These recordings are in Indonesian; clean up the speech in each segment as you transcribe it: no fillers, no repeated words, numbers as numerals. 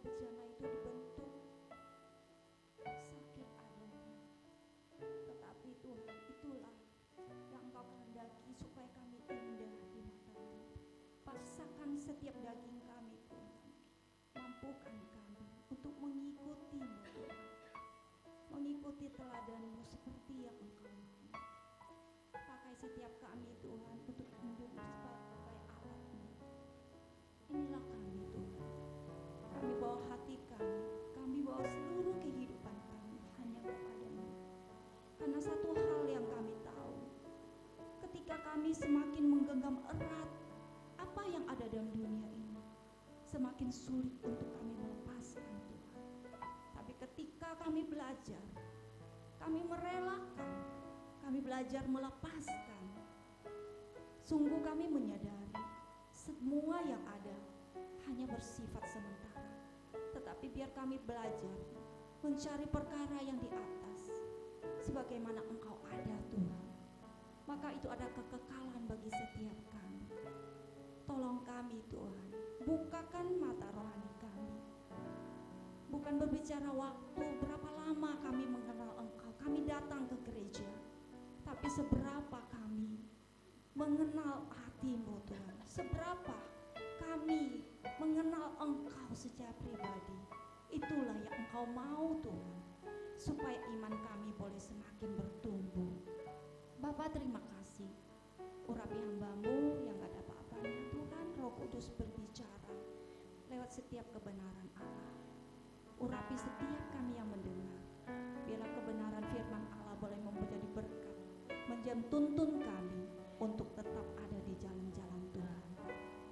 bejana itu dibentuk sakit adanya. Tetapi Tuhan, itulah yang Engkau kehendaki supaya kami indah di mata-Mu. Paksakan setiap daging kami Tuhan, mampukan kami untuk mengikuti-Mu Tuhan, mengikuti teladan-Mu seperti yang Engkau mau. Pakai setiap kami Tuhan untuk hidup sebagai alat-Mu. Inilah kami Tuhan, kami bawa hati kami bawa seluruh kehidupan kami hanya kepada-Mu. Karena satu hal yang kami tahu, ketika kami semakin menggenggam erat apa yang ada dalam dunia ini, semakin sulit untuk kami melepaskan Tuhan. Tapi ketika kami belajar, kami merelakan, kami belajar melepaskan, sungguh kami menyadari semua yang ada hanya bersifat sementara. Tetapi biar kami belajar mencari perkara yang di atas, sebagaimana Engkau ada Tuhan, maka itu ada kekekalan bagi setiap kami. Tolong kami Tuhan, bukakan mata rohani kami. Bukan berbicara waktu berapa lama kami mengenal Engkau, kami datang ke gereja, tapi seberapa kami mengenal hati-Mu Tuhan, seberapa kami mengenal Engkau secara pribadi. Itulah yang Engkau mau Tuhan, supaya iman kami boleh semakin bertumbuh. Bapa, terima kasih, urapi hamba-Mu yang gak ada apa-apanya Tuhan. Roh Kudus berbicara lewat setiap kebenaran Allah. Urapi setiap kami yang mendengar. Biarlah kebenaran firman Allah boleh menjadi berkat, tuntun kami untuk tetap ada di jalan-jalan Tuhan.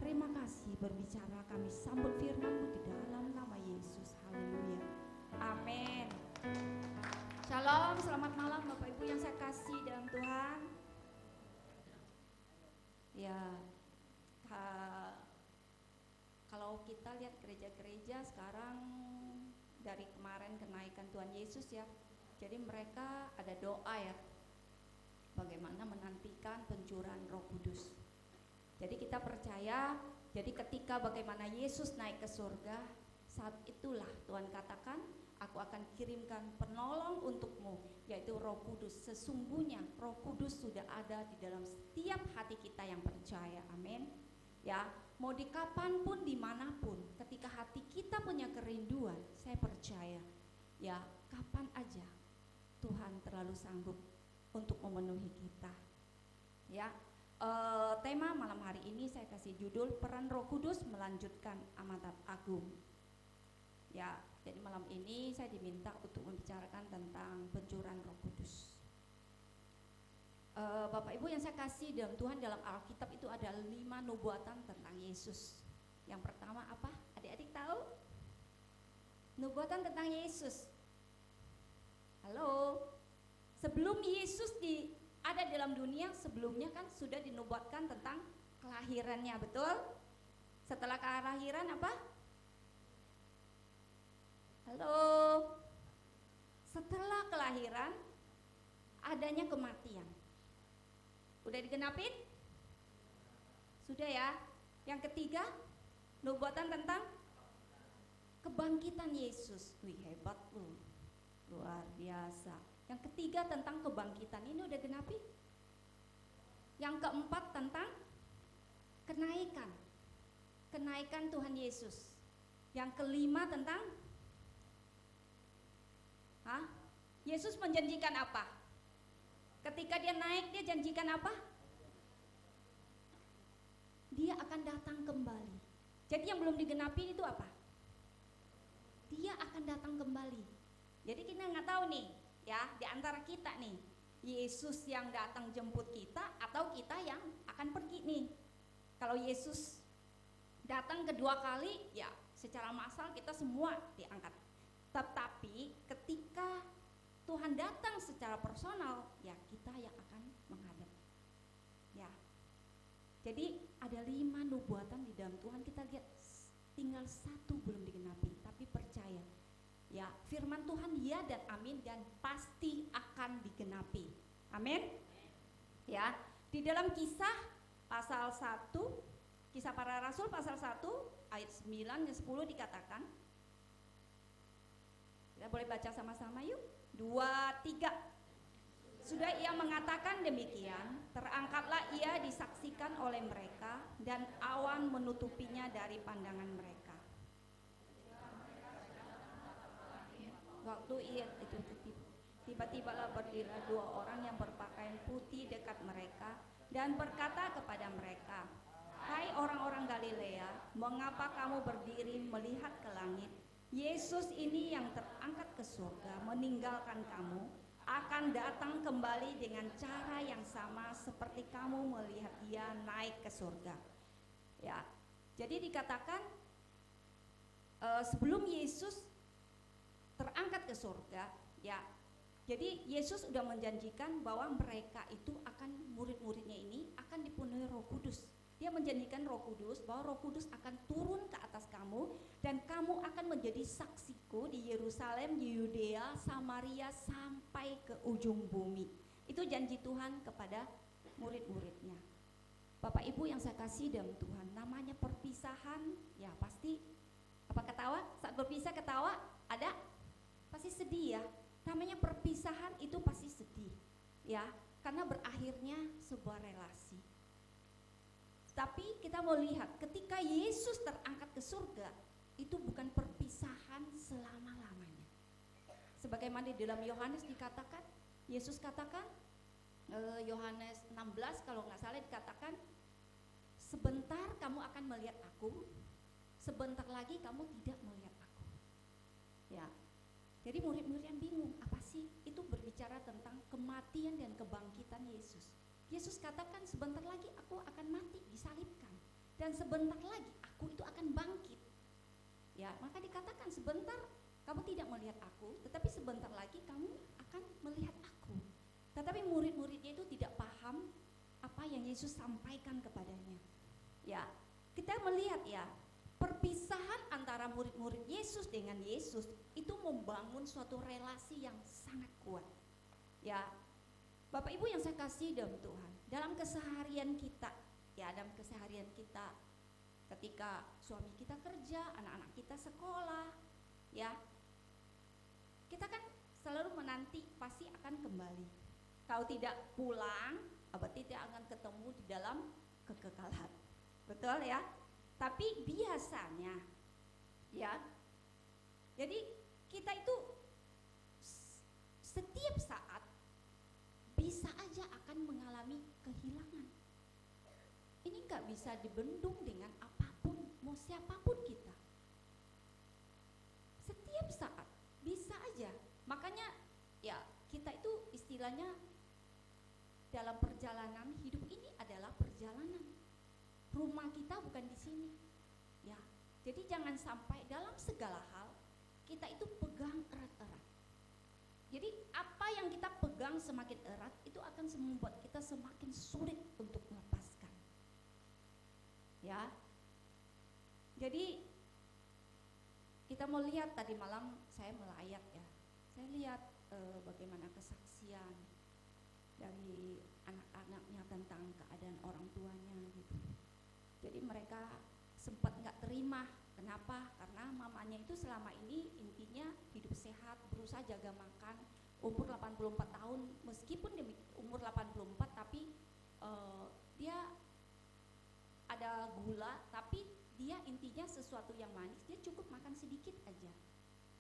Terima kasih, berbicara kami sambut firman-Mu di dalam nama Yesus. Haleluya. Amin. Shalom, selamat malam Bapak Ibu yang saya kasih dalam Tuhan. Ya, kalau kita lihat gereja-gereja sekarang dari kemarin kenaikan Tuhan Yesus ya, jadi mereka ada doa ya, bagaimana menantikan pencurahan Roh Kudus. Jadi kita percaya, jadi ketika bagaimana Yesus naik ke surga, saat itulah Tuhan katakan, aku akan kirimkan penolong untukmu, yaitu Roh Kudus. Sesungguhnya Roh Kudus sudah ada di dalam setiap hati kita yang percaya. Amin. Ya, mau di kapanpun, dimanapun, ketika hati kita punya kerinduan, saya percaya, ya kapan aja Tuhan terlalu sanggup untuk memenuhi kita. Ya, tema malam hari ini saya kasih judul peran Roh Kudus melanjutkan amanat agung. Ya, jadi malam ini saya diminta untuk membicarakan tentang pencurahan Roh Kudus. Bapak Ibu yang saya kasih dalam Tuhan, dalam Alkitab itu ada 5 nubuatan tentang Yesus. Yang pertama apa? Adik-adik tahu? Nubuatan tentang Yesus. Halo? Sebelum Yesus ada dalam dunia, sebelumnya kan sudah dinubuatkan tentang kelahirannya, betul? Setelah kelahiran apa? Halo? Setelah kelahiran adanya kematian. Udah digenapin? Sudah ya. Yang ketiga, nubuatan tentang kebangkitan Yesus. Wih, hebat loh, luar biasa. Yang ketiga tentang kebangkitan, ini udah genapi. Yang keempat tentang kenaikan Tuhan Yesus. Yang kelima tentang Yesus menjanjikan apa? Ketika dia naik, dia janjikan apa? Dia akan datang kembali. Jadi yang belum digenapi itu apa? Dia akan datang kembali. Jadi kita nggak tahu nih, ya, di antara kita nih, Yesus yang datang jemput kita atau kita yang akan pergi nih. Kalau Yesus datang kedua kali, ya secara massal kita semua diangkat. Tetapi ketika Tuhan datang secara personal, ya kita yang akan menghadap. Ya. Jadi ada 5 nubuatan di dalam Tuhan, kita lihat tinggal 1 belum digenapi, tapi percaya. Ya, firman Tuhan ya dan amin, dan pasti akan digenapi. Amin. Ya, di dalam Kisah pasal 1, Kisah Para Rasul pasal 1 ayat 9 dan 10 dikatakan, boleh baca sama-sama yuk. 2, 3. Sudah ia mengatakan demikian, terangkatlah ia disaksikan oleh mereka, dan awan menutupinya dari pandangan mereka. Waktu ia itu tiba-tibalah berdirilah 2 orang yang berpakaian putih dekat mereka dan berkata kepada mereka, "Hai orang-orang Galilea, mengapa kamu berdiri melihat ke langit? Yesus ini yang terangkat ke surga meninggalkan kamu, akan datang kembali dengan cara yang sama seperti kamu melihat dia naik ke surga." Ya, jadi dikatakan sebelum Yesus terangkat ke surga, ya, jadi Yesus sudah menjanjikan bahwa mereka itu akan, murid-muridnya ini akan dipenuhi Roh Kudus. Dia menjanjikan Roh Kudus, bahwa Roh Kudus akan turun ke atas kamu dan kamu akan menjadi saksiku di Yerusalem, di Yudea, Samaria, sampai ke ujung bumi. Itu janji Tuhan kepada murid-muridnya. Bapak Ibu yang saya kasih dalam Tuhan, namanya perpisahan, ya pasti apa ketawa? Saat berpisah ketawa ada? Pasti sedih ya. Namanya perpisahan itu pasti sedih, ya, karena berakhirnya sebuah relasi. Tapi kita mau lihat ketika Yesus terangkat ke surga, itu bukan perpisahan selama-lamanya. Sebagaimana di dalam Yohanes dikatakan, Yesus katakan, Yohanes 16 kalau nggak salah dikatakan, sebentar kamu akan melihat aku, sebentar lagi kamu tidak melihat aku. Ya. Jadi murid-murid yang bingung, apa sih? Itu berbicara tentang kematian dan kebangkitan Yesus. Yesus katakan sebentar lagi aku akan mati, disalibkan. Dan sebentar lagi aku itu akan bangkit. Ya, maka dikatakan sebentar kamu tidak melihat aku, tetapi sebentar lagi kamu akan melihat aku. Tetapi murid-muridnya itu tidak paham apa yang Yesus sampaikan kepadanya. Ya, kita melihat ya, perpisahan antara murid-murid Yesus dengan Yesus itu membangun suatu relasi yang sangat kuat. Ya, Bapak Ibu yang saya kasih dalam Tuhan, dalam keseharian kita, ya dalam keseharian kita, ketika suami kita kerja, anak-anak kita sekolah, ya, kita kan selalu menanti pasti akan kembali. Kalau tidak pulang, berarti tidak akan ketemu di dalam kekekalan. Betul ya? Tapi biasanya, ya, jadi kita itu setiap saat bisa aja akan mengalami kehilangan. Ini nggak bisa dibendung dengan apapun, mau siapapun kita. Setiap saat bisa aja. Makanya, ya, kita itu istilahnya dalam perjalanan hidup ini adalah perjalanan. Rumah kita bukan di sini, ya. Jadi jangan sampai dalam segala hal kita itu pegang erat-erat. Jadi apa yang kita pegang semakin erat itu akan membuat kita semakin sulit untuk melepaskan. Ya. Jadi kita mau lihat tadi malam saya melayat ya. Saya lihat bagaimana kesaksian dari anak-anaknya tentang keadaan orang tuanya gitu. Jadi mereka sempat nggak terima. Kenapa? Karena mamanya itu selama ini intinya hidup sehat, berusaha jaga makan, umur 84 tahun, meskipun umur 84 tapi dia ada gula, tapi dia intinya sesuatu yang manis, dia cukup makan sedikit aja.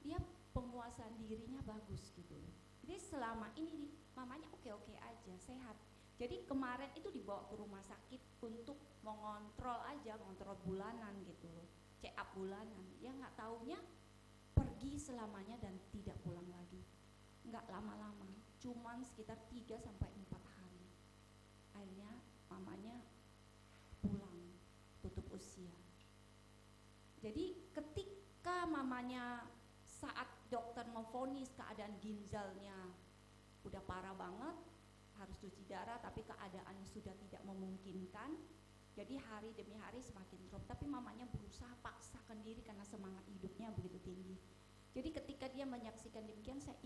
Dia penguasaan dirinya bagus gitu. Jadi selama ini mamanya oke-oke aja, sehat. Jadi kemarin itu dibawa ke rumah sakit untuk mengontrol aja, ngontrol bulanan gitu loh, check up bulanan. Ya nggak taunya pergi selamanya dan tidak pulang lagi. Nggak lama-lama, cuman sekitar 3-4 hari. Akhirnya mamanya pulang, tutup usia. Jadi ketika mamanya saat dokter memvonis keadaan ginjalnya udah parah banget, harus cuci darah, tapi keadaan sudah tidak memungkinkan. Jadi hari demi hari semakin drop, tapi mamanya berusaha paksakan diri karena semangat hidupnya begitu tinggi. Jadi ketika dia menyaksikan demikian, saya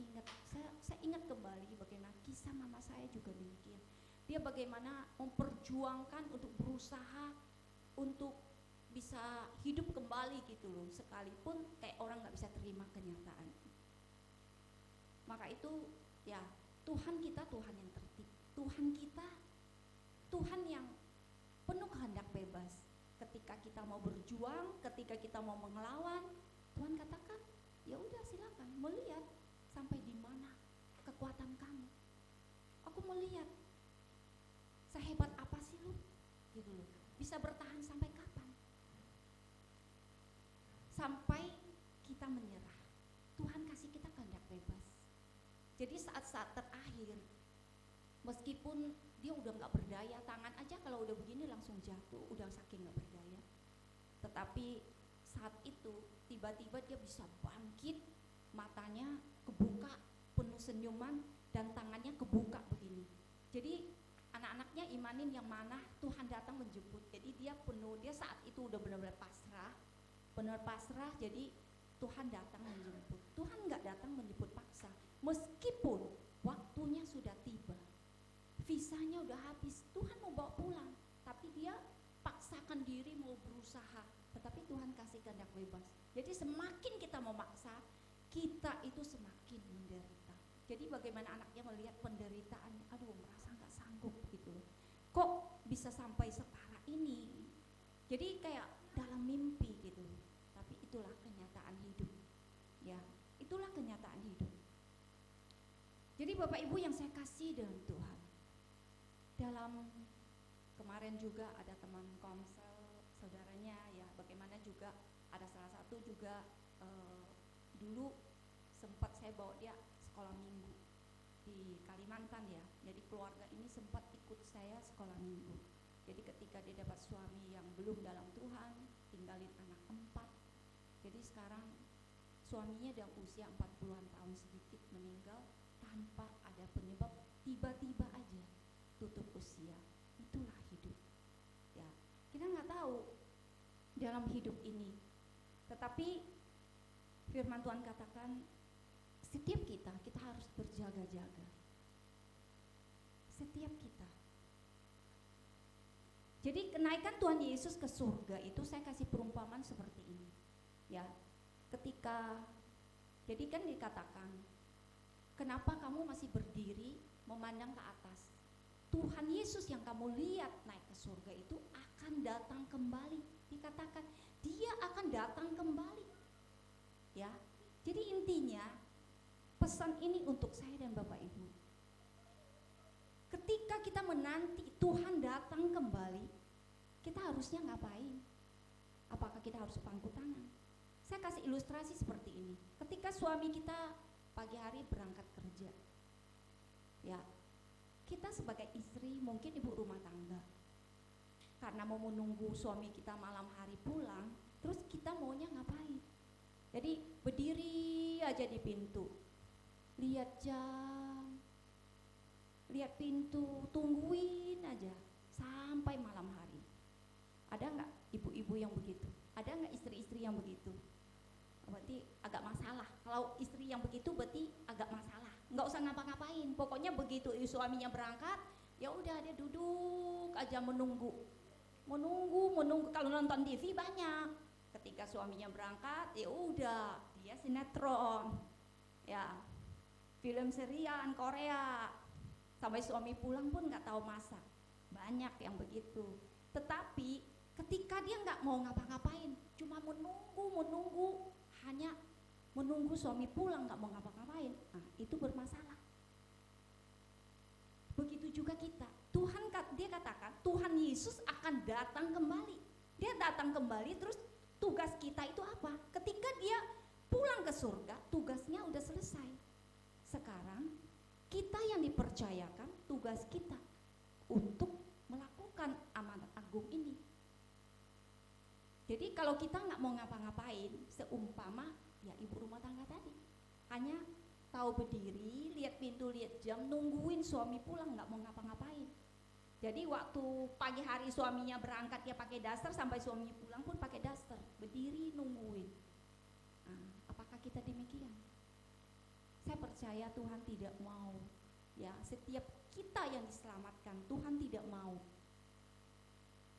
ingat kembali bagaimana kisah mama saya juga demikian. Dia bagaimana memperjuangkan untuk berusaha untuk bisa hidup kembali gitu loh, sekalipun kayak orang nggak bisa terima kenyataan. Maka itu ya, Tuhan kita Tuhan yang tertib. Tuhan kita Tuhan yang penuh kehendak bebas. Ketika kita mau berjuang, ketika kita mau melawan, Tuhan katakan, ya udah silakan melihat sampai di mana kekuatan kamu. Aku melihat sehebat apa sih lu, gitu loh. Bisa bertahan sampai kapan? Sampai kita menyerah. Tuhan kasih kita kehendak bebas. Jadi saat-saat terakhir, meskipun dia udah nggak berdaya, tangan aja kalau udah begini langsung jatuh, udah saking nggak berdaya. Tetapi saat itu tiba-tiba dia bisa bangkit, matanya kebuka penuh senyuman dan tangannya kebuka begini. Jadi anak-anaknya imanin yang mana Tuhan datang menjemput. Jadi dia penuh, dia saat itu udah benar-benar pasrah, benar pasrah. Jadi Tuhan datang menjemput. Tuhan nggak datang menjemput paksa, meskipun waktunya sudah tiba, visanya udah habis, Tuhan mau bawa pulang, tapi dia paksakan diri mau berusaha. Tetapi Tuhan kasih kehendak bebas. Jadi semakin kita memaksa, kita itu semakin menderita. Jadi bagaimana anaknya melihat penderitaan, aduh merasa nggak sanggup gitu loh. Kok bisa sampai separah ini? Jadi kayak dalam mimpi gitu. Tapi itulah kenyataan hidup. Ya, itulah kenyataan hidup. Jadi Bapak Ibu yang saya kasih dengan Tuhan, dalam kemarin juga ada teman komsel saudaranya ya, bagaimana juga ada salah satu juga dulu sempat saya bawa dia sekolah minggu di Kalimantan ya. Jadi keluarga ini sempat ikut saya sekolah minggu. Jadi ketika dia dapat suami yang belum dalam Tuhan, tinggalin anak 4. Jadi sekarang suaminya dalam usia 40-an tahun sedikit meninggal tanpa ada penyebab, tiba-tiba aja tutup usia. Itulah hidup. Ya, kita nggak tahu dalam hidup ini. Tetapi firman Tuhan katakan setiap kita harus berjaga-jaga. Setiap kita. Jadi kenaikan Tuhan Yesus ke surga itu saya kasih perumpamaan seperti ini. Ya, ketika jadi kan dikatakan, kenapa kamu masih berdiri memandang ke atas? Tuhan Yesus yang kamu lihat naik ke surga itu akan datang kembali. Dikatakan dia akan datang kembali. Ya. Jadi intinya pesan ini untuk saya dan Bapak Ibu. Ketika kita menanti Tuhan datang kembali, kita harusnya ngapain? Apakah kita harus pangku tangan? Saya kasih ilustrasi seperti ini. Ketika suami kita pagi hari berangkat kerja, ya, kita sebagai istri, mungkin ibu rumah tangga, karena mau menunggu suami kita malam hari pulang, terus kita maunya ngapain? Jadi berdiri aja di pintu, lihat jam, lihat pintu, tungguin aja sampai malam hari. Ada nggak ibu-ibu yang begitu? Ada nggak istri-istri yang begitu? Berarti agak masalah. Kalau istri yang begitu berarti agak masalah. Nggak usah ngapa-ngapain. Pokoknya begitu suaminya berangkat, ya udah dia duduk aja menunggu. Kalau nonton TV banyak. Ketika suaminya berangkat, ya udah dia sinetron, ya film serian Korea. Sampai suami pulang pun nggak tahu masak. Banyak yang begitu. Tetapi ketika dia nggak mau ngapa-ngapain, cuma menunggu, hanya menunggu suami pulang, nggak mau ngapa-ngapain, nah itu bermasalah. Begitu juga kita. Dia katakan Tuhan Yesus akan datang kembali. Dia datang kembali, terus tugas kita itu apa? Ketika dia pulang ke surga, tugasnya udah selesai. Sekarang kita yang dipercayakan tugas kita untuk melakukan amanat agung ini. Jadi kalau kita nggak mau ngapa-ngapain, seumpama ya ibu rumah tangga tadi, hanya tahu berdiri, lihat pintu, lihat jam, nungguin suami pulang, nggak mau ngapa-ngapain. Jadi waktu pagi hari suaminya berangkat dia pakai daster, sampai suaminya pulang pun pakai daster, berdiri nungguin. Nah, apakah kita demikian? Saya percaya Tuhan tidak mau. Ya, setiap kita yang diselamatkan, Tuhan tidak mau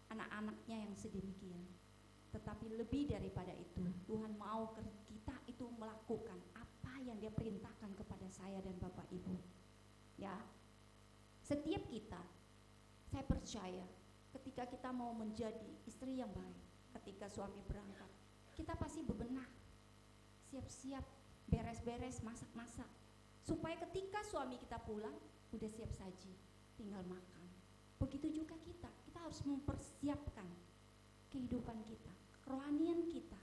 anak-anaknya yang sedemikian. Tetapi lebih daripada itu, Tuhan mau kita itu melakukan apa yang yang dia perintahkan kepada saya dan Bapak Ibu. Ya, setiap kita, saya percaya ketika kita mau menjadi istri yang baik, ketika suami berangkat, kita pasti bebenah, siap-siap, beres-beres, masak-masak, supaya ketika suami kita pulang, udah siap saji, tinggal makan. Begitu juga kita harus mempersiapkan kehidupan kita, kerohanian kita.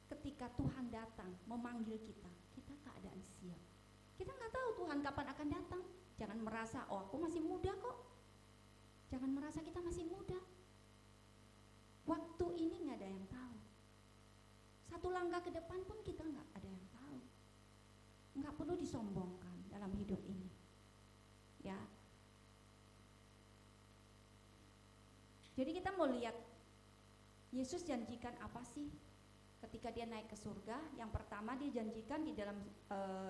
Ketika Tuhan datang memanggil kita, kita keadaan siap. Kita nggak tahu Tuhan kapan akan datang. Jangan merasa, oh aku masih muda kok. Jangan merasa kita masih muda. Waktu ini nggak ada yang tahu. Satu langkah ke depan pun kita nggak ada yang tahu. Nggak perlu disombongkan dalam hidup ini. Ya. Jadi kita mau lihat Yesus janjikan apa sih ketika dia naik ke surga? Yang pertama dia janjikan di dalam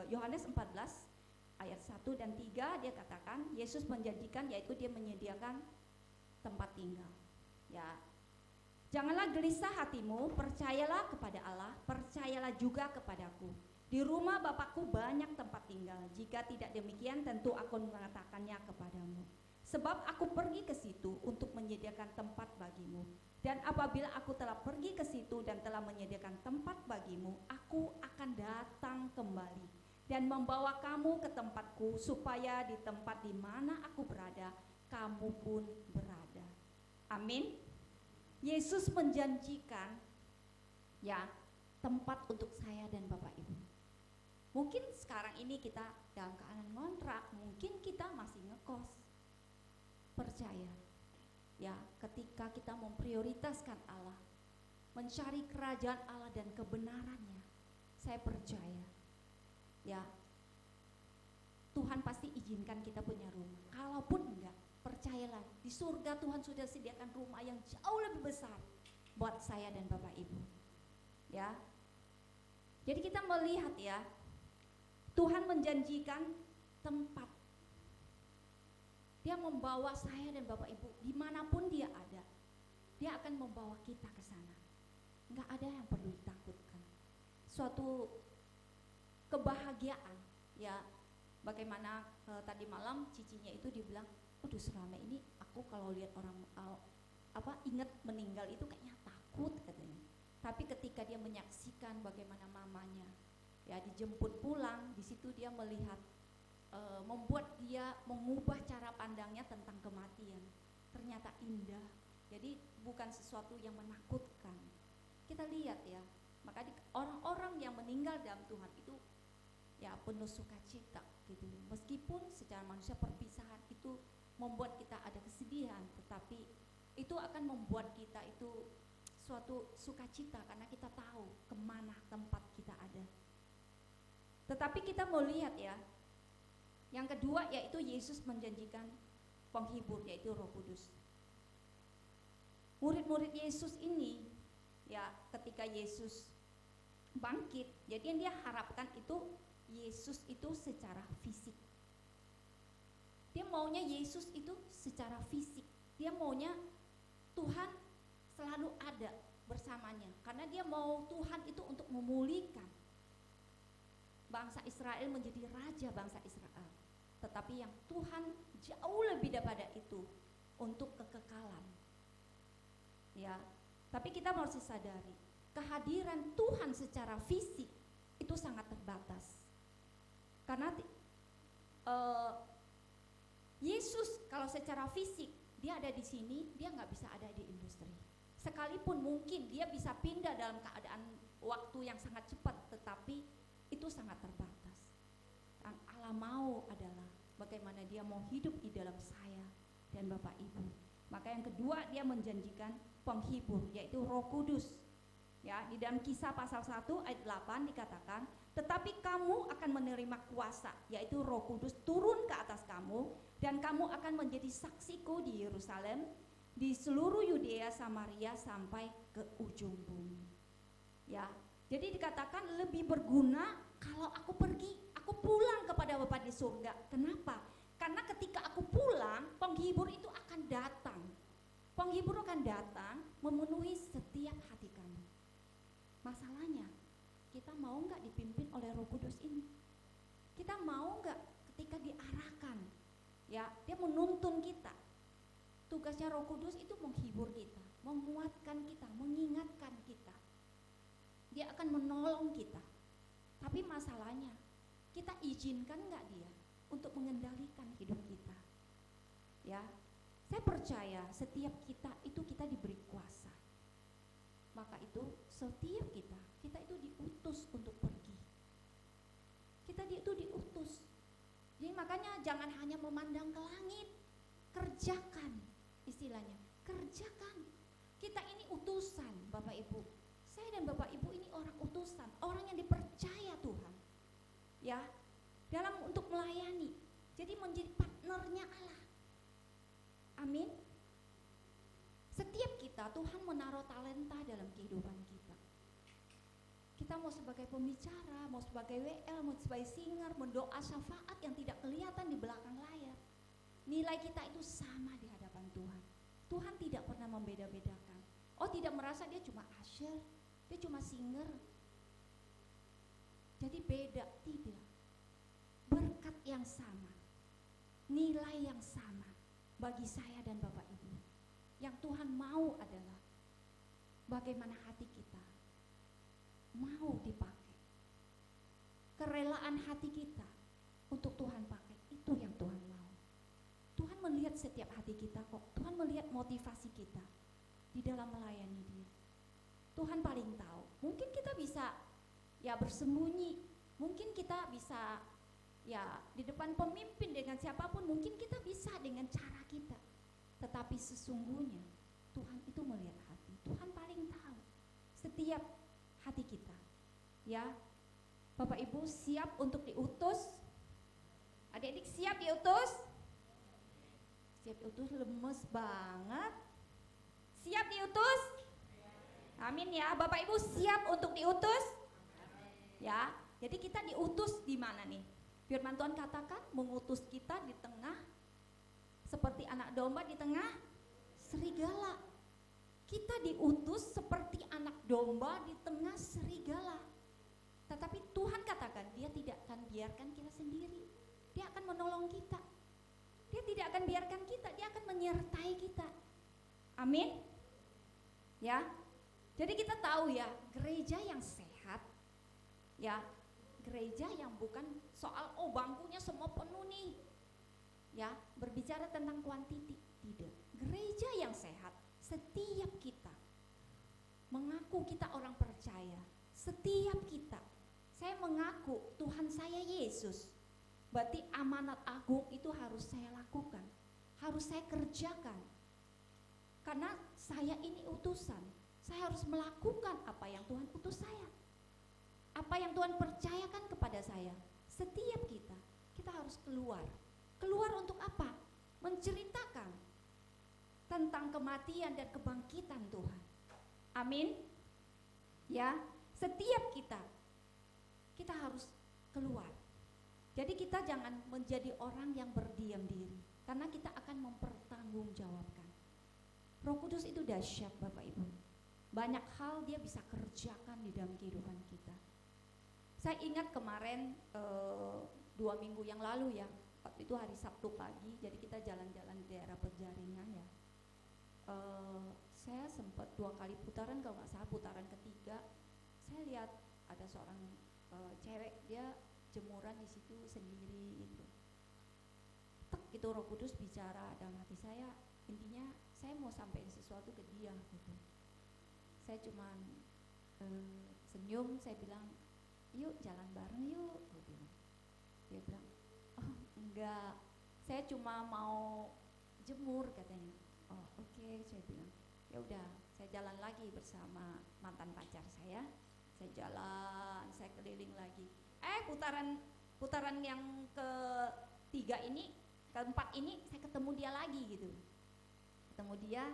Yohanes 14 ayat 1 dan 3, dia katakan Yesus menjanjikan, yaitu dia menyediakan tempat tinggal. Ya. Janganlah gelisah hatimu, percayalah kepada Allah, percayalah juga kepadaku. Di rumah Bapakku banyak tempat tinggal. Jika tidak demikian, tentu aku mengatakannya kepadamu. Sebab aku pergi ke situ untuk menyediakan tempat bagimu. Dan apabila aku telah pergi ke situ dan telah menyediakan tempat bagimu, aku akan datang kembali dan membawa kamu ke tempatku, supaya di tempat di mana aku berada, kamu pun berada. Amin. Yesus menjanjikan ya tempat untuk saya dan Bapak Ibu. Mungkin sekarang ini kita dalam keadaan ngontrak, mungkin kita masih ngekos. Percaya ya, ketika kita memprioritaskan Allah, mencari kerajaan Allah dan kebenarannya, saya percaya ya Tuhan pasti izinkan kita punya rumah. Kalaupun enggak, percayalah di surga Tuhan sudah sediakan rumah yang jauh lebih besar buat saya dan Bapak Ibu. Ya. Jadi kita melihat ya, Tuhan menjanjikan tempat. Dia membawa saya dan Bapak Ibu dimanapun dia ada. Dia akan membawa kita ke sana. Enggak ada yang perlu ditakutkan. Suatu kebahagiaan ya. Bagaimana tadi malam cicinya itu dibilang, aduh selama ini aku kalau lihat orang ingat meninggal itu kayaknya takut katanya. Tapi ketika dia menyaksikan bagaimana mamanya ya dijemput pulang, di situ dia melihat membuat dia mengubah cara pandangnya tentang kematian. Ternyata indah. Jadi bukan sesuatu yang menakutkan. Kita lihat ya, maka orang-orang yang meninggal dalam Tuhan itu ya penuh sukacita gitu. Meskipun secara manusia perpisahan itu membuat kita ada kesedihan, tetapi itu akan membuat kita itu suatu sukacita karena kita tahu kemana tempat kita ada. Tetapi kita mau lihat ya, yang kedua yaitu Yesus menjanjikan penghibur, yaitu Roh Kudus. Murid-murid Yesus ini ya ketika Yesus bangkit, jadi yang dia harapkan itu Yesus itu secara fisik. Dia maunya Yesus itu secara fisik. Dia maunya Tuhan selalu ada bersamanya, karena dia mau Tuhan itu untuk memulihkan bangsa Israel menjadi raja bangsa Israel. Tetapi yang Tuhan jauh lebih daripada itu, untuk kekekalan. Ya, tapi kita harus sadari, kehadiran Tuhan secara fisik itu sangat terbatas. Karena Yesus kalau secara fisik dia ada di sini, dia nggak bisa ada di industri. Sekalipun mungkin dia bisa pindah dalam keadaan waktu yang sangat cepat, tetapi itu sangat terbatas. Yang Allah mau adalah bagaimana dia mau hidup di dalam saya dan Bapak Ibu. Maka yang kedua dia menjanjikan penghibur, yaitu Roh Kudus. Ya, di dalam Kisah pasal 1 ayat 8 dikatakan, tetapi kamu akan menerima kuasa, yaitu Roh Kudus turun ke atas kamu, dan kamu akan menjadi saksiku di Yerusalem, di seluruh Yudea, Samaria, sampai ke ujung bumi. Ya, jadi dikatakan lebih berguna kalau aku pergi, aku pulang kepada Bapa di surga. Kenapa? Karena ketika aku pulang, penghibur itu akan datang. Penghibur akan datang memenuhi setiap hati kamu. Masalahnya, kita mau nggak dipimpin oleh Roh Kudus ini? Ya, dia menuntun kita. Tugasnya Roh Kudus itu menghibur kita, menguatkan kita, mengingatkan kita. Dia akan menolong kita. Tapi masalahnya, kita izinkan nggak dia untuk mengendalikan hidup kita? Ya, saya percaya setiap kita diberi kuasa. Maka itu setiap kita itu diutus untuk pergi. Kita itu diutus. Jadi makanya jangan hanya memandang ke langit, kerjakan, istilahnya, kerjakan. Kita ini utusan, Bapak Ibu. Saya dan Bapak Ibu ini orang utusan, orang yang dipercaya Tuhan. Ya, dalam untuk melayani. Jadi menjadi partnernya Allah. Amin. Setiap kita Tuhan menaruh talenta dalam kehidupan kita. Kita mau sebagai pembicara, mau sebagai WL, mau sebagai singer, mendoa syafaat yang tidak kelihatan di belakang layar. Nilai kita itu sama di hadapan Tuhan. Tuhan tidak pernah membeda-bedakan. Oh, tidak merasa dia cuma usher, dia cuma singer. Jadi beda, tidak. Berkat yang sama, nilai yang sama bagi saya dan Bapak Ibu. Yang Tuhan mau adalah bagaimana hati kita mau dipakai. Kerelaan hati kita untuk Tuhan pakai, itu yang Tuhan mau. Tuhan melihat setiap hati kita kok. Tuhan melihat motivasi kita di dalam melayani Dia. Tuhan paling tahu. Mungkin kita bisa ya bersembunyi, mungkin kita bisa ya di depan pemimpin dengan siapapun, mungkin kita bisa dengan cara kita. Tetapi sesungguhnya Tuhan itu melihat hati. Tuhan paling tahu setiap hati kita. Ya, Bapak Ibu siap untuk diutus? Adik-adik siap diutus? Siap diutus, lemes banget. Siap diutus? Amin ya. Bapak Ibu siap untuk diutus? Ya, jadi kita diutus di mana nih? Firman Tuhan katakan mengutus kita di tengah seperti anak domba di tengah serigala. Kita diutus seperti anak domba di tengah serigala. Tetapi Tuhan katakan Dia tidak akan biarkan kita sendiri. Dia akan menolong kita. Dia tidak akan biarkan kita, Dia akan menyertai kita. Amin. Ya. Jadi kita tahu ya, gereja yang sehat, ya, gereja yang bukan soal oh bangkunya semua penuh nih. Ya, berbicara tentang kuantiti, tidak. Gereja yang sehat, setiap kita mengaku kita orang percaya, setiap kita, saya mengaku Tuhan saya Yesus, berarti amanat agung itu harus saya lakukan, harus saya kerjakan, karena saya ini utusan, saya harus melakukan apa yang Tuhan utus saya, apa yang Tuhan percayakan kepada saya. Setiap kita harus keluar untuk apa? Menceritakan tentang kematian dan kebangkitan Tuhan. Amin. Ya, setiap kita harus keluar. Jadi kita jangan menjadi orang yang berdiam diri, karena kita akan mempertanggungjawabkan. Roh Kudus itu dahsyat Bapak Ibu. Banyak hal Dia bisa kerjakan di dalam kehidupan kita. Saya ingat kemarin 2 minggu yang lalu ya, waktu itu hari Sabtu pagi, jadi kita jalan-jalan di daerah Penjaringan ya. Saya sempat 2 kali putaran, kalau nggak salah putaran ketiga, saya lihat ada seorang cewek, dia jemuran di situ sendiri gitu. Tek gitu Roh Kudus bicara dalam hati saya, intinya saya mau sampaikan sesuatu ke dia gitu. Saya cuman senyum, saya bilang, yuk jalan bareng yuk, gitu. Dia bilang, oh enggak, saya cuma mau jemur katanya. Oh oke, saya bilang, ya udah, saya jalan lagi bersama mantan pacar saya jalan, saya keliling lagi. Putaran yang ketiga ini, keempat ini, saya ketemu dia lagi gitu. Ketemu dia,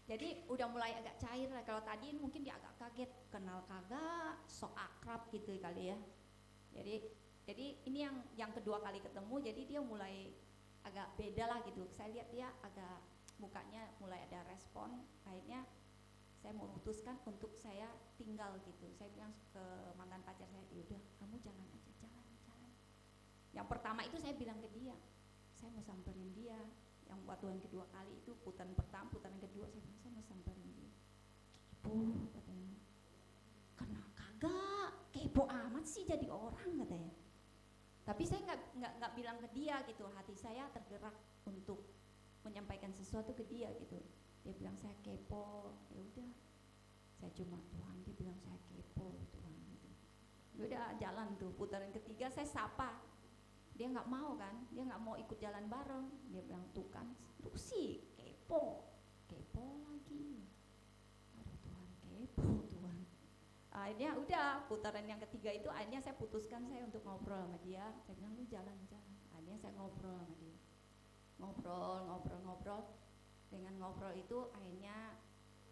jadi udah mulai agak cair. Kalau tadi mungkin dia agak kaget, kenal kagak, sok akrab gitu kali ya. Jadi ini yang kedua kali ketemu, jadi dia mulai agak beda lah gitu. Saya lihat dia agak mukanya mulai ada respon. Akhirnya saya memutuskan untuk saya tinggal gitu. Saya bilang ke mantan pacar saya, yaudah kamu jalan aja, jalan. Yang pertama itu saya bilang ke dia, saya mau samperin dia. Yang waktu yang kedua kali itu putaran pertama, putaran kedua saya bilang saya mau samperin dia. Kepo katanya. Karena kagak kepo amat sih jadi orang katanya. Tapi saya nggak bilang ke dia gitu, hati saya tergerak untuk menyampaikan sesuatu ke dia gitu. Dia bilang saya kepo, ya udah. Saya cuma Tuhan, dia bilang saya kepo Tuhan gitu. Ya udah jalan tuh, putaran ketiga saya sapa. Dia nggak mau kan, dia nggak mau ikut jalan bareng. Dia bilang tuh kan, lu sih kepo lagi. Aduh Tuhan, kepo Tuhan. Akhirnya udah putaran yang ketiga itu akhirnya saya putuskan saya untuk ngobrol sama dia. Saya bilang lu jalan. Akhirnya saya ngobrol sama dia. Ngobrol. Dengan ngobrol itu akhirnya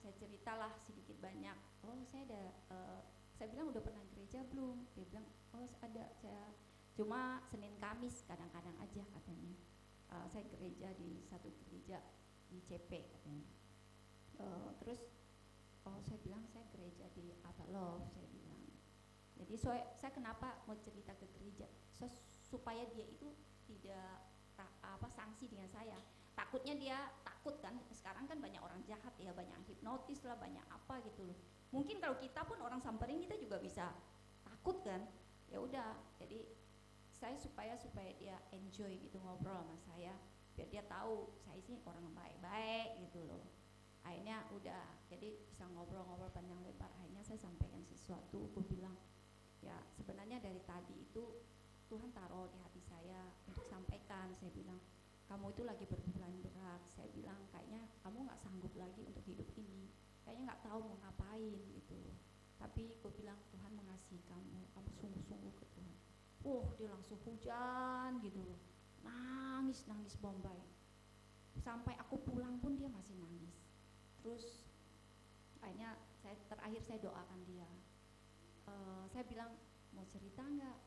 saya ceritalah sedikit banyak. Oh saya bilang udah pernah gereja belum? Dia bilang oh ada, saya cuma Senin Kamis kadang-kadang aja katanya. Saya gereja di satu gereja di CP katanya. Terus saya bilang saya gereja di Avalov, saya bilang. Jadi saya kenapa mau cerita ke gereja? Supaya dia itu tidak sanksi dengan saya. Takutnya dia takut kan, sekarang kan banyak orang jahat ya, banyak hipnotis lah, banyak apa gitu loh. Mungkin kalau kita pun orang samperin kita juga bisa takut kan. Ya udah, jadi saya supaya dia enjoy gitu ngobrol sama saya, biar dia tahu saya sih orang baik-baik gitu loh. Akhirnya udah, jadi bisa ngobrol panjang lebar. Akhirnya saya sampaikan sesuatu, aku bilang ya sebenarnya dari tadi itu Tuhan taruh di hati saya untuk sampaikan. Saya bilang kamu itu lagi berbeban berat. Saya bilang kayaknya kamu nggak sanggup lagi untuk hidup ini, kayaknya nggak tahu mau ngapain gitu. Tapi aku bilang Tuhan mengasihi kamu sungguh-sungguh ke Tuhan. Dia langsung hujan gitu loh, nangis Bombay. Sampai aku pulang pun dia masih nangis. Terus akhirnya terakhir saya doakan dia. Saya bilang mau cerita nggak?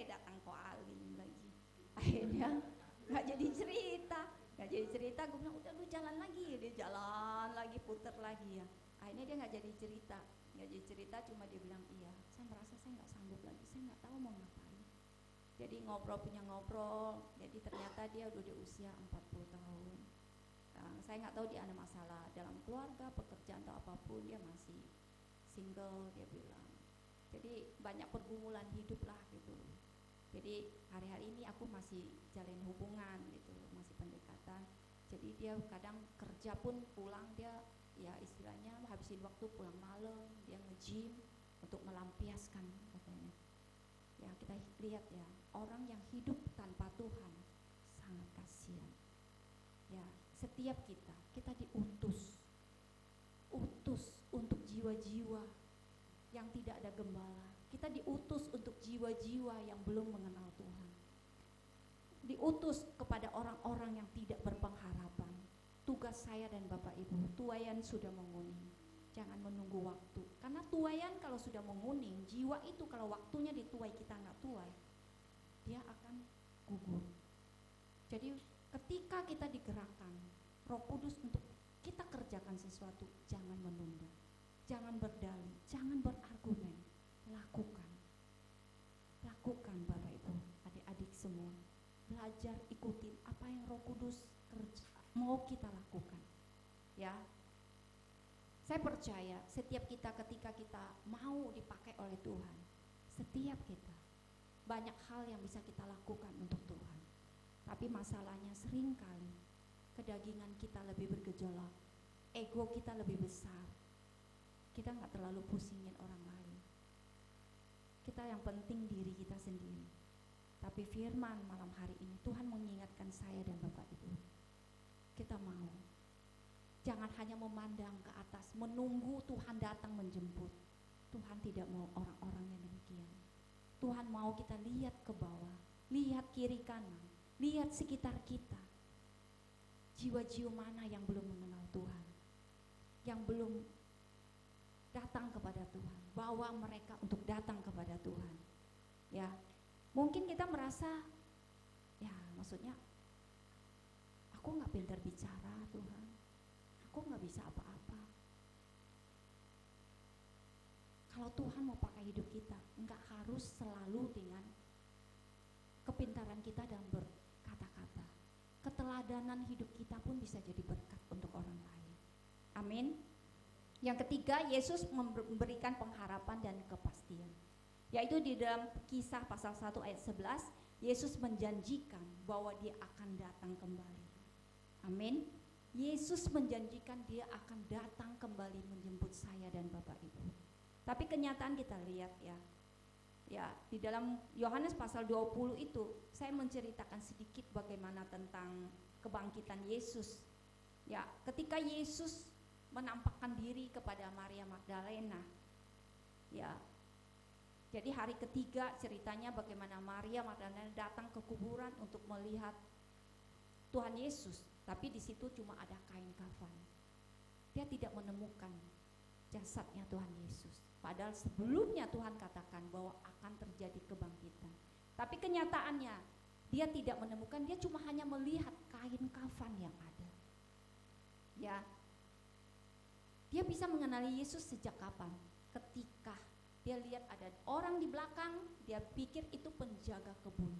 Datang Ko Alim lagi. Akhirnya nggak jadi cerita. Gue bilang udah lu jalan lagi. Dia jalan lagi, puter lagi ya. Akhirnya dia nggak jadi cerita, cuma dia bilang iya. Saya merasa saya nggak sanggup lagi, saya nggak tahu mau ngapain. Jadi ngobrol. Jadi ternyata dia udah di usia 40 tahun. Saya nggak tahu dia ada masalah dalam keluarga, pekerjaan atau apapun, dia masih single dia bilang. Jadi banyak pergumulan hidup lah gitu. Jadi hari-hari ini aku masih jalin hubungan gitu, masih pendekatan. Jadi dia kadang kerja pun pulang dia ya istilahnya habisin waktu pulang malam, dia nge-gym untuk melampiaskan katanya. Ya kita lihat ya, orang yang hidup tanpa Tuhan sangat kasihan. Ya, setiap kita diutus untuk jiwa-jiwa yang tidak ada gembala. Kita diutus untuk jiwa-jiwa yang belum mengenal Tuhan. Diutus kepada orang-orang yang tidak berpengharapan. Tugas saya dan Bapak Ibu, tuayan sudah menguning. Jangan menunggu waktu. Karena tuayan kalau sudah menguning, jiwa itu kalau waktunya dituai kita nggak tuai, dia akan gugur. Jadi ketika kita digerakkan Roh Kudus untuk kita kerjakan sesuatu, jangan menunda, jangan berdalih, jangan berargumen, lakukan Bapak Ibu, adik-adik semua. Belajar ikutin apa yang Roh Kudus mau kita lakukan. Ya, saya percaya setiap kita ketika kita mau dipakai oleh Tuhan, setiap kita banyak hal yang bisa kita lakukan untuk Tuhan. Tapi masalahnya seringkali kedagingan kita lebih bergejolak, ego kita lebih besar. Kita nggak terlalu pusingin orang lain. Kita yang penting diri kita sendiri. Tapi firman malam hari ini Tuhan mengingatkan saya dan Bapak Ibu, kita mau jangan hanya memandang ke atas, menunggu Tuhan datang menjemput. Tuhan tidak mau orang-orang yang demikian. Tuhan mau kita lihat ke bawah, lihat kiri kanan, lihat sekitar kita. Jiwa-jiwa mana yang belum mengenal Tuhan, yang belum datang kepada Tuhan, bawa mereka untuk datang kepada Tuhan. Ya, mungkin kita merasa, ya maksudnya, aku nggak pintar bicara Tuhan, aku nggak bisa apa-apa. Kalau Tuhan mau pakai hidup kita, nggak harus selalu dengan kepintaran kita dalam berkata-kata. keteladanan hidup kita pun bisa jadi berkat untuk orang lain. Amin. Yang ketiga, Yesus memberikan pengharapan dan kepastian. Yaitu di dalam Kisah pasal 1 ayat 11, Yesus menjanjikan bahwa dia akan datang kembali. Amin. Yesus menjanjikan dia akan datang kembali menjemput saya dan Bapak Ibu. Tapi kenyataan kita lihat ya. Ya, di dalam Yohanes pasal 20 itu saya menceritakan sedikit bagaimana tentang kebangkitan Yesus. Ya, ketika Yesus menampakkan diri kepada Maria Magdalena. Ya. Jadi hari ketiga ceritanya bagaimana Maria Magdalena datang ke kuburan untuk melihat Tuhan Yesus, tapi di situ cuma ada kain kafan. Dia tidak menemukan jasadnya Tuhan Yesus. Padahal sebelumnya Tuhan katakan bahwa akan terjadi kebangkitan. Tapi kenyataannya dia tidak menemukan, dia cuma hanya melihat kain kafan yang ada. Ya. Dia bisa mengenali Yesus sejak kapan? Ketika dia lihat ada orang di belakang, dia pikir itu penjaga kebun.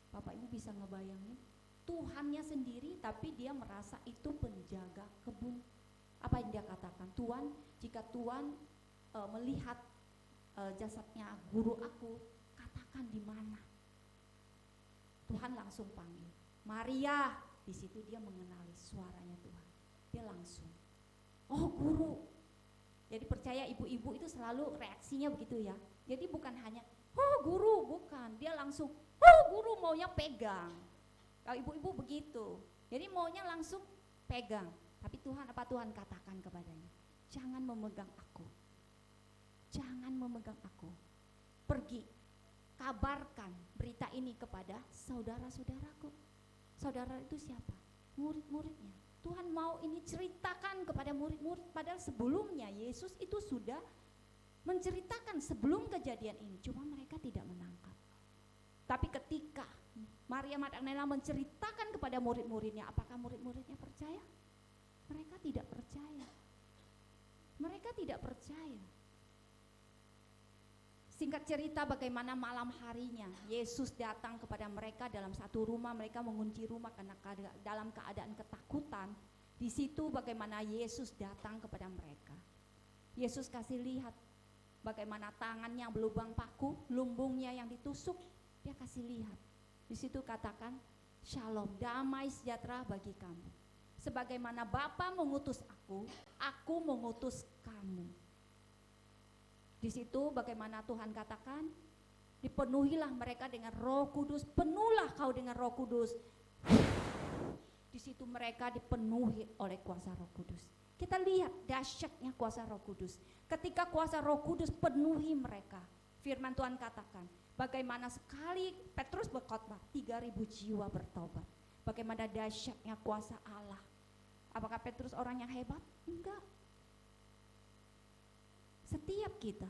Bapak Ibu bisa ngebayangin? Tuhannya sendiri tapi dia merasa itu penjaga kebun. Apa yang dia katakan? Tuhan, jika Tuhan melihat jasadnya guru aku, katakan di mana. Tuhan langsung panggil, Maria. Di situ dia mengenali suaranya Tuhan. Dia langsung, oh guru. Jadi percaya ibu-ibu itu selalu reaksinya begitu ya. Jadi bukan hanya, oh guru, bukan. Dia langsung, oh guru, maunya pegang. Kalau ibu-ibu begitu. Jadi maunya langsung pegang. Tapi Tuhan, apa Tuhan katakan kepadanya? Jangan memegang aku. Jangan memegang aku. Pergi, kabarkan berita ini kepada saudara-saudaraku. Saudara itu siapa? Murid-muridnya. Tuhan mau ini ceritakan kepada murid-murid, padahal sebelumnya Yesus itu sudah menceritakan sebelum kejadian ini, cuma mereka tidak menangkap. Tapi ketika Maria Magdalena menceritakan kepada murid-muridnya, apakah murid-muridnya percaya? Mereka tidak percaya. Mereka tidak percaya. Singkat cerita bagaimana malam harinya Yesus datang kepada mereka dalam satu rumah, mereka mengunci rumah karena dalam keadaan ketakutan. Di situ bagaimana Yesus datang kepada mereka. Yesus kasih lihat bagaimana tangannya berlubang paku, lumbungnya yang ditusuk, dia kasih lihat. Di situ katakan, Shalom, damai sejahtera bagi kamu. Sebagaimana Bapa mengutus aku mengutus kamu. Di situ bagaimana Tuhan katakan, dipenuhilah mereka dengan Roh Kudus, penuhlah kau dengan Roh Kudus. Di situ mereka dipenuhi oleh kuasa Roh Kudus. Kita lihat dahsyatnya kuasa Roh Kudus. Ketika kuasa Roh Kudus penuhi mereka, firman Tuhan katakan, bagaimana sekali Petrus berkhotbah, 3.000 jiwa bertobat. Bagaimana dahsyatnya kuasa Allah. Apakah Petrus orang yang hebat? Enggak. Setiap kita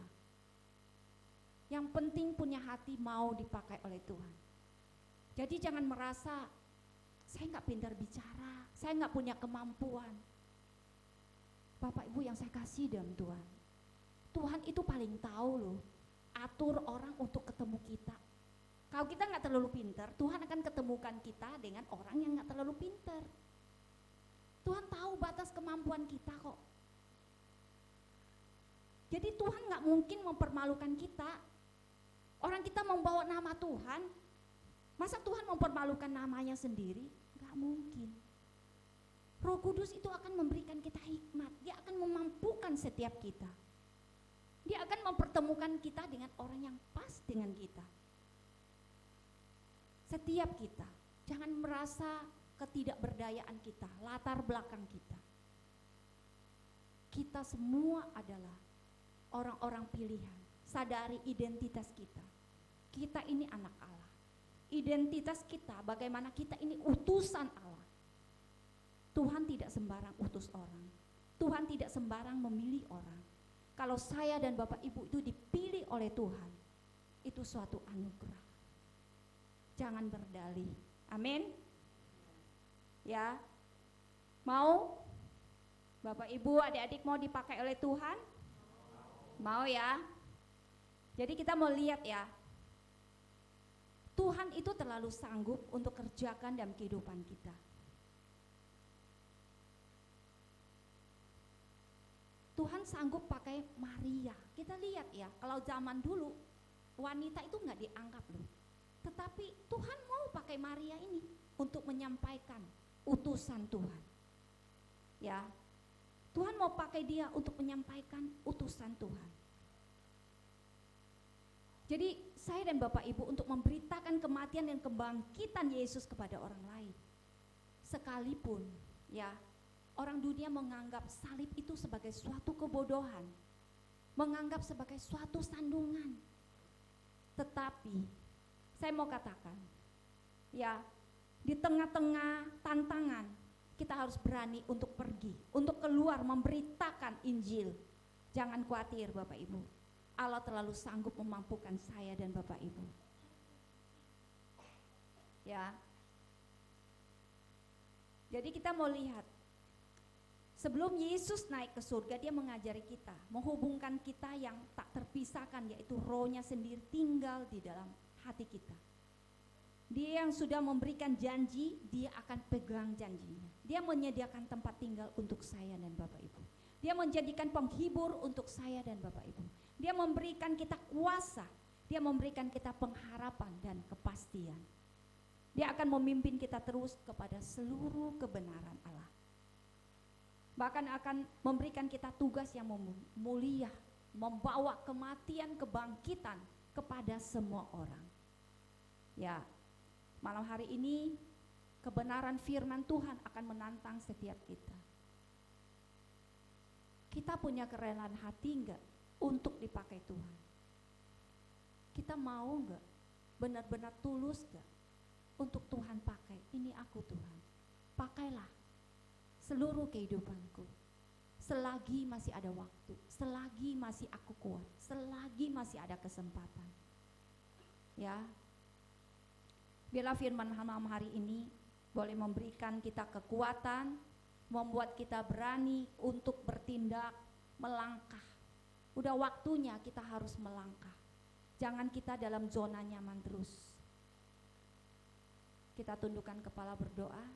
yang penting punya hati mau dipakai oleh Tuhan. Jadi jangan merasa saya nggak pintar bicara, saya nggak punya kemampuan. Bapak Ibu yang saya kasih dalam Tuhan, Tuhan itu paling tahu loh, atur orang untuk ketemu kita. Kalau kita nggak terlalu pintar, Tuhan akan ketemukan kita dengan orang yang nggak terlalu pintar. Tuhan tahu batas kemampuan kita kok. Jadi Tuhan nggak mungkin mempermalukan kita. Orang kita membawa nama Tuhan, masa Tuhan mempermalukan namanya sendiri? Nggak mungkin. Roh Kudus itu akan memberikan kita hikmat. Dia akan memampukan setiap kita. Dia akan mempertemukan kita dengan orang yang pas dengan kita. Setiap kita, jangan merasa ketidakberdayaan kita, latar belakang kita. Kita semua adalah orang-orang pilihan. Sadari identitas kita. Kita ini anak Allah. Identitas kita, bagaimana kita ini utusan Allah. Tuhan tidak sembarang utus orang. Tuhan tidak sembarang memilih orang. Kalau saya dan Bapak Ibu itu dipilih oleh Tuhan, itu suatu anugerah. Jangan berdalih. Amin. Ya. Mau? Bapak Ibu, adik-adik mau dipakai oleh Tuhan? Mau ya? Jadi kita mau lihat ya, Tuhan itu terlalu sanggup untuk kerjakan dalam kehidupan kita. sanggup pakai Maria. Kita lihat ya, kalau zaman dulu wanita itu nggak dianggap loh. Tetapi Tuhan mau pakai Maria ini untuk menyampaikan utusan Tuhan. Ya, Tuhan mau pakai dia untuk menyampaikan utusan Tuhan. Jadi saya dan Bapak Ibu untuk memberitakan kematian dan kebangkitan Yesus kepada orang lain. Sekalipun ya orang dunia menganggap salib itu sebagai suatu kebodohan, menganggap sebagai suatu sandungan. Tetapi saya mau katakan, ya di tengah-tengah tantangan kita harus berani untuk pergi, untuk keluar memberitakan Injil. Jangan khawatir Bapak Ibu, Allah terlalu sanggup memampukan saya dan Bapak Ibu. Ya. Jadi kita mau lihat, sebelum Yesus naik ke surga, dia mengajari kita, menghubungkan kita yang tak terpisahkan, yaitu rohnya sendiri tinggal di dalam hati kita. Dia yang sudah memberikan janji, dia akan pegang janjinya. Dia menyediakan tempat tinggal untuk saya dan Bapak Ibu. Dia menjadikan penghibur untuk saya dan Bapak Ibu. Dia memberikan kita kuasa, dia memberikan kita pengharapan dan kepastian. Dia akan memimpin kita terus kepada seluruh kebenaran Allah. Bahkan akan memberikan kita tugas yang mulia, membawa kematian, kebangkitan kepada semua orang. Ya, malam hari ini kebenaran firman Tuhan akan menantang setiap kita. Kita punya kerelaan hati enggak untuk dipakai Tuhan? Kita mau enggak, benar-benar tulus enggak untuk Tuhan pakai? Ini aku Tuhan, pakailah seluruh kehidupanku. Selagi masih ada waktu, selagi masih aku kuat, selagi masih ada kesempatan. Ya, biarlah firman malam hari ini boleh memberikan kita kekuatan, membuat kita berani untuk bertindak, melangkah. Udah waktunya kita harus melangkah. Jangan kita dalam zona nyaman terus. Kita tundukkan kepala berdoa.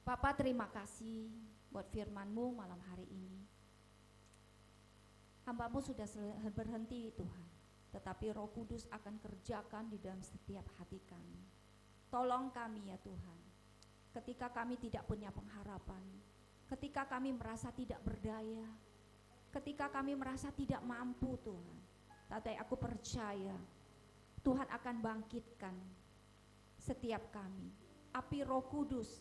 Bapa, terima kasih buat firman-Mu malam hari ini. Hamba-Mu sudah berhenti Tuhan, tetapi Roh Kudus akan kerjakan di dalam setiap hati kami. Tolong kami ya Tuhan, ketika kami tidak punya pengharapan, ketika kami merasa tidak berdaya, ketika kami merasa tidak mampu Tuhan, tapi aku percaya Tuhan akan bangkitkan setiap kami. Api Roh Kudus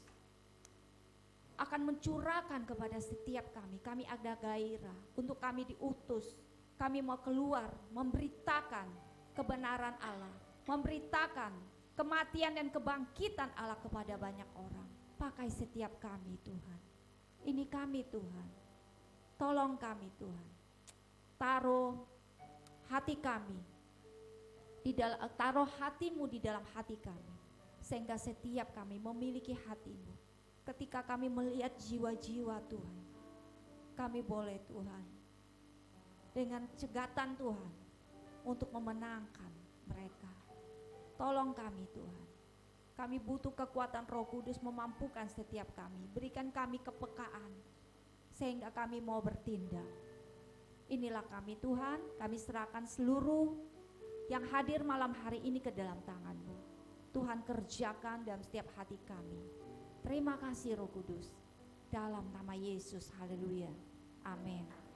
akan mencurahkan kepada setiap kami. Kami ada gairah untuk kami diutus. Kami mau keluar memberitakan kebenaran Allah, memberitakan kematian dan kebangkitan Allah kepada banyak orang. Pakai setiap kami Tuhan. Ini kami Tuhan. Tolong kami Tuhan. Taruh hati kami di dalam, taruh hati-Mu di dalam hati kami, sehingga setiap kami memiliki hati-Mu. Ketika kami melihat jiwa-jiwa Tuhan, kami boleh Tuhan dengan cegatan Tuhan untuk memenangkan mereka. Tolong kami Tuhan. Kami butuh kekuatan Roh Kudus memampukan setiap kami. Berikan kami kepekaan sehingga kami mau bertindak. Inilah kami Tuhan, kami serahkan seluruh yang hadir malam hari ini ke dalam tangan-Mu. Tuhan kerjakan dalam setiap hati kami. Terima kasih Roh Kudus. Dalam nama Yesus, haleluya. Amin.